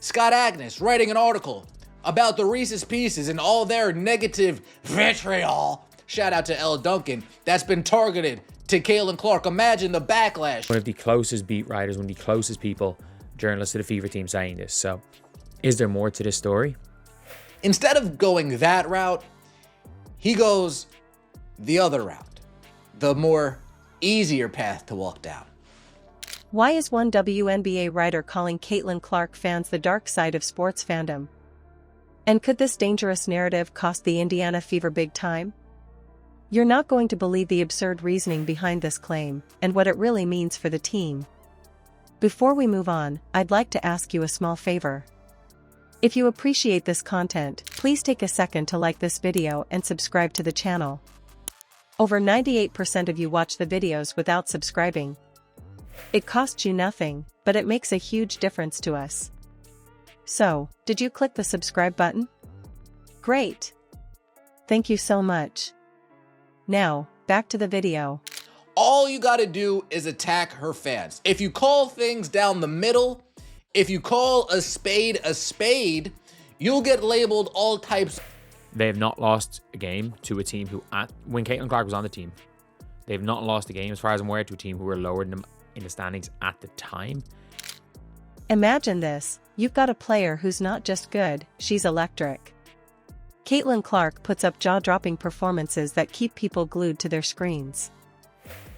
Scott Agnes writing an article about the Reese's Pieces and all their negative vitriol. Shout out to Elle Duncan. That's been targeted to Caitlin Clark. Imagine the backlash. One of the closest beat writers, one of the closest people, journalists to the Fever team saying this. So is there more to this story? Instead of going that route, he goes the other route, the more easier path to walk down. Why is one WNBA writer calling Caitlin Clark fans the dark side of sports fandom? And could this dangerous narrative cost the Indiana Fever big time? You're not going to believe the absurd reasoning behind this claim, and what it really means for the team. Before we move on, I'd like to ask you a small favor. If you appreciate this content, please take a second to like this video and subscribe to the channel. Over 98% of you watch the videos without subscribing. It costs you nothing, but it makes a huge difference to us. So, did you click the subscribe button? Great! Thank you so much. Now, back to the video. All you gotta do is attack her fans. If you call things down the middle, if you call a spade, you'll get labeled all types. They have not lost a game to a team who, when Caitlin Clark was on the team, they have not lost a game, as far as I'm aware, to a team who were lower than them in the standings at the time. Imagine this, you've got a player who's not just good, she's electric. Caitlin Clark puts up jaw-dropping performances that keep people glued to their screens.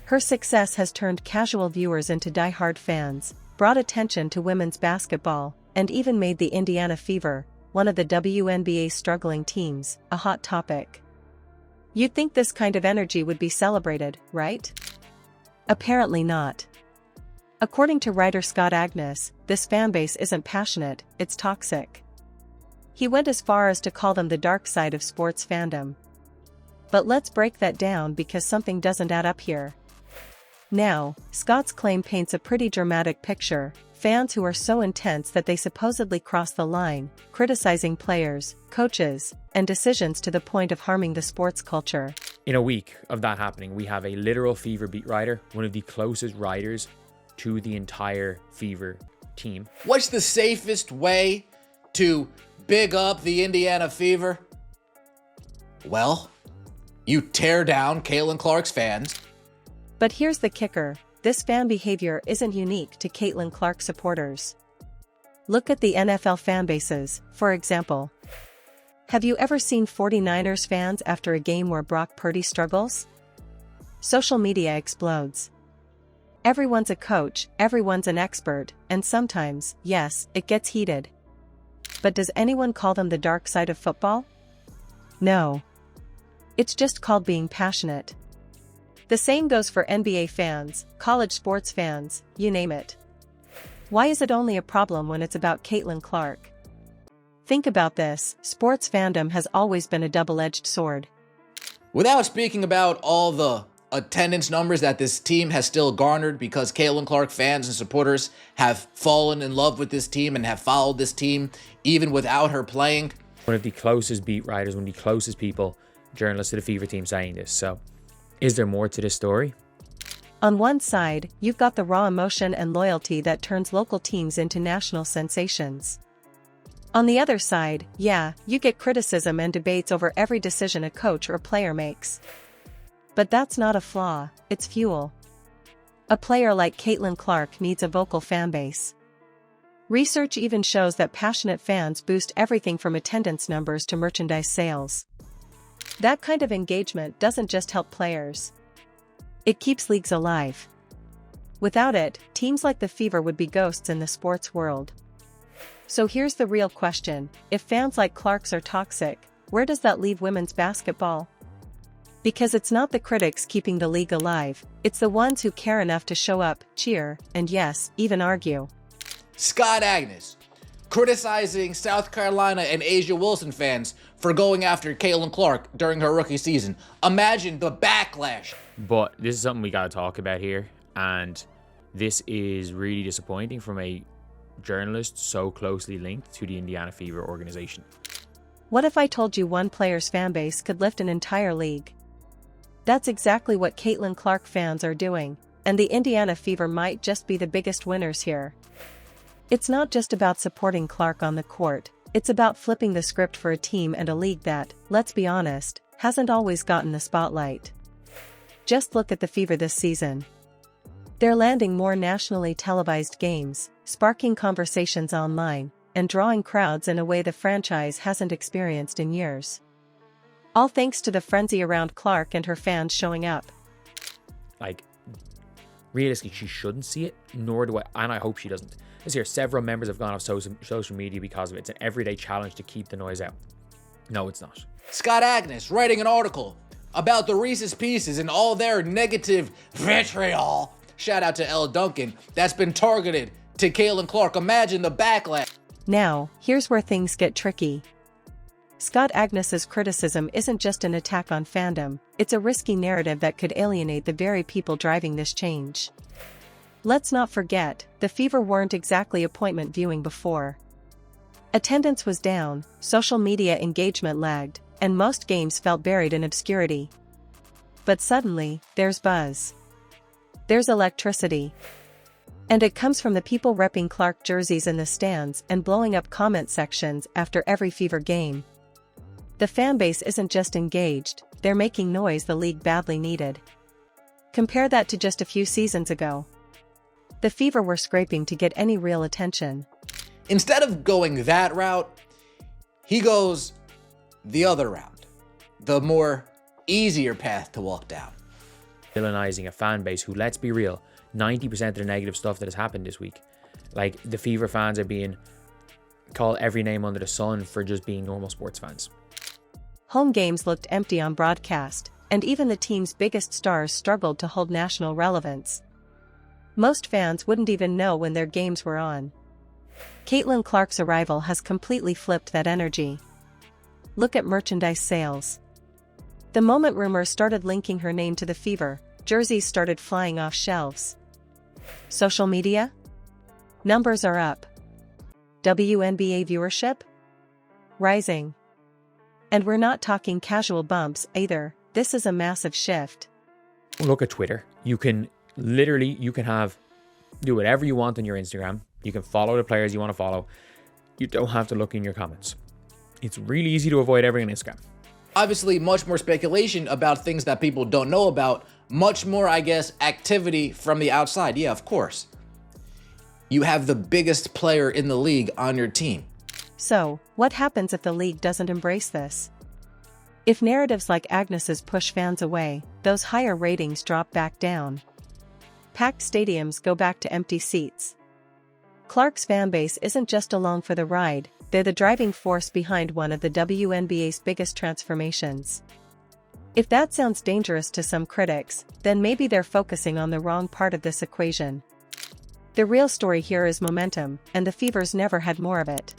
Her success has turned casual viewers into die-hard fans, brought attention to women's basketball, and even made the Indiana Fever, one of the WNBA's struggling teams, a hot topic. You'd think this kind of energy would be celebrated, right? Apparently not. According to writer Scott Agnes, this fanbase isn't passionate, it's toxic. He went as far as to call them the dark side of sports fandom. But let's break that down because something doesn't add up here. Now, Scott's claim paints a pretty dramatic picture, fans who are so intense that they supposedly cross the line, criticizing players, coaches, and decisions to the point of harming the sports culture. In a week of that happening, we have a literal Fever beat writer, one of the closest writers to the entire Fever team. What's the safest way to big up the Indiana Fever? Well, you tear down Caitlin Clark's fans. But here's the kicker, this fan behavior isn't unique to Caitlin Clark supporters. Look at the NFL fan bases, for example. Have you ever seen 49ers fans after a game where Brock Purdy struggles? Social media explodes. Everyone's a coach, everyone's an expert, and sometimes, yes, it gets heated. But does anyone call them the dark side of football? No. It's just called being passionate. The same goes for NBA fans, college sports fans, you name it. Why is it only a problem when it's about Caitlin Clark? Think about this, sports fandom has always been a double-edged sword. Without speaking about all the attendance numbers that this team has still garnered because Caitlin Clark fans and supporters have fallen in love with this team and have followed this team even without her playing. One of the closest beat writers, one of the closest people, journalists to the Fever team saying this. So is there more to this story? On one side, you've got the raw emotion and loyalty that turns local teams into national sensations. On the other side, yeah, you get criticism and debates over every decision a coach or player makes. But that's not a flaw, it's fuel. A player like Caitlin Clark needs a vocal fanbase. Research even shows that passionate fans boost everything from attendance numbers to merchandise sales. That kind of engagement doesn't just help players. It keeps leagues alive. Without it, teams like the Fever would be ghosts in the sports world. So here's the real question, if fans like Clark's are toxic, where does that leave women's basketball? Because it's not the critics keeping the league alive, it's the ones who care enough to show up, cheer, and yes, even argue. Scott Agnes, criticizing South Carolina and Asia Wilson fans for going after Caitlin Clark during her rookie season. Imagine the backlash. But this is something we got to talk about here, and this is really disappointing from a journalist so closely linked to the Indiana Fever organization. What if I told you one player's fanbase could lift an entire league? That's exactly what Caitlin Clark fans are doing, and the Indiana Fever might just be the biggest winners here. It's not just about supporting Clark on the court, it's about flipping the script for a team and a league that, let's be honest, hasn't always gotten the spotlight. Just look at the Fever this season. They're landing more nationally televised games, sparking conversations online, and drawing crowds in a way the franchise hasn't experienced in years. All thanks to the frenzy around Clark and her fans showing up. Like, realistically, she shouldn't see it, nor do I, and I hope she doesn't. This year, several members have gone off social media because of it. It's an everyday challenge to keep the noise out. No, it's not. Scott Agnes writing an article about the Reese's Pieces and all their negative vitriol. Shout out to Elle Duncan. That's been targeted to Caitlin Clark. Imagine the backlash. Now, here's where things get tricky. Scott Agnes's criticism isn't just an attack on fandom, it's a risky narrative that could alienate the very people driving this change. Let's not forget, the Fever weren't exactly appointment viewing before. Attendance was down, social media engagement lagged, and most games felt buried in obscurity. But suddenly, there's buzz. There's electricity. And it comes from the people repping Clark jerseys in the stands and blowing up comment sections after every Fever game. The fanbase isn't just engaged, they're making noise the league badly needed. Compare that to just a few seasons ago. The Fever were scraping to get any real attention. Instead of going that route, he goes the other route, the more easier path to walk down. Villainizing a fan base who, let's be real, 90% of the negative stuff that has happened this week. Like, the Fever fans are being called every name under the sun for just being normal sports fans. Home games looked empty on broadcast, and even the team's biggest stars struggled to hold national relevance. Most fans wouldn't even know when their games were on. Caitlin Clark's arrival has completely flipped that energy. Look at merchandise sales. The moment rumors started linking her name to the Fever, jerseys started flying off shelves. Social media? Numbers are up. WNBA viewership? Rising. And we're not talking casual bumps either, this is a massive shift. Look at Twitter. You can do whatever you want on your Instagram. You can follow the players you want to follow. You don't have to look in your comments. It's really easy to avoid everything on Instagram. Obviously, much more speculation about things that people don't know about. Much more, I guess, activity from the outside. Yeah, of course. You have the biggest player in the league on your team. So, what happens if the league doesn't embrace this? If narratives like Agnes's push fans away, those higher ratings drop back down. Packed stadiums go back to empty seats. Clark's fanbase isn't just along for the ride, they're the driving force behind one of the WNBA's biggest transformations. If that sounds dangerous to some critics, then maybe they're focusing on the wrong part of this equation. The real story here is momentum, and the Fever's never had more of it.